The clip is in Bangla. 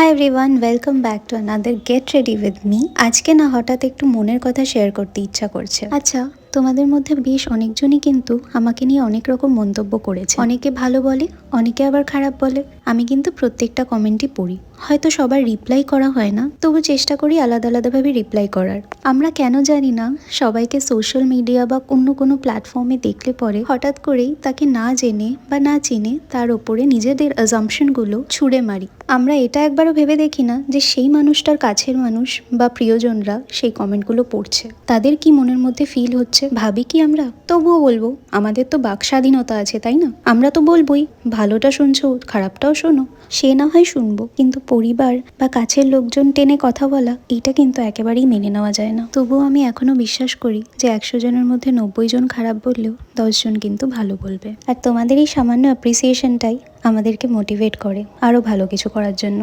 Hi everyone, welcome back to another get ready with me. আজকে না হঠাৎ একটু মনের কথা শেয়ার করতে ইচ্ছা করছে। আচ্ছা, তোমাদের মধ্যে বেশ অনেকজনই কিন্তু আমাকে নিয়ে অনেক রকম মন্তব্য করেছে। অনেকে ভালো বলে, অনেকে আবার খারাপ বলে। আমি কিন্তু প্রত্যেকটা কমেন্টই পড়ি। হয়তো সবার রিপ্লাই করা হয় না, তবু চেষ্টা করি আলাদা আলাদাভাবে রিপ্লাই করার। আমরা কেন জানি না সবাইকে সোশ্যাল মিডিয়া বা অন্য কোনো প্ল্যাটফর্মে দেখলে পরে হঠাৎ করেই তাকে না জেনে বা না চিনে তার ওপরে নিজেদের অ্যাজাম্পশনগুলো ছুঁড়ে মারি। আমরা এটা একবারও ভেবে দেখি না যে সেই মানুষটার কাছের মানুষ বা প্রিয়জনরা সেই কমেন্টগুলো পড়ছে, তাদের কি মনের মধ্যে ফিল হচ্ছে ভাবি কি আমরা? তবুও বলবো, আমাদের তো বাক স্বাধীনতা আছে, তাই না? আমরা তো বলবোই, ভালোটা শুনছো খারাপটাও শোনো, সে না হয় শুনবো, কিন্তু পরিবার বা কাছের লোকজন টেনে কথা বলা এটা কিন্তু একেবারেই মেনে নেওয়া যায় না। তবুও আমি এখনো বিশ্বাস করি যে 100 জনের মধ্যে 90 জন খারাপ বললেও 10 জন কিন্তু ভালো বলবে। আর তোমাদের এই সামান্য অ্যাপ্রিসিয়েশনটাই আমাদেরকে মোটিভেট করে আরো ভালো কিছু করার জন্য।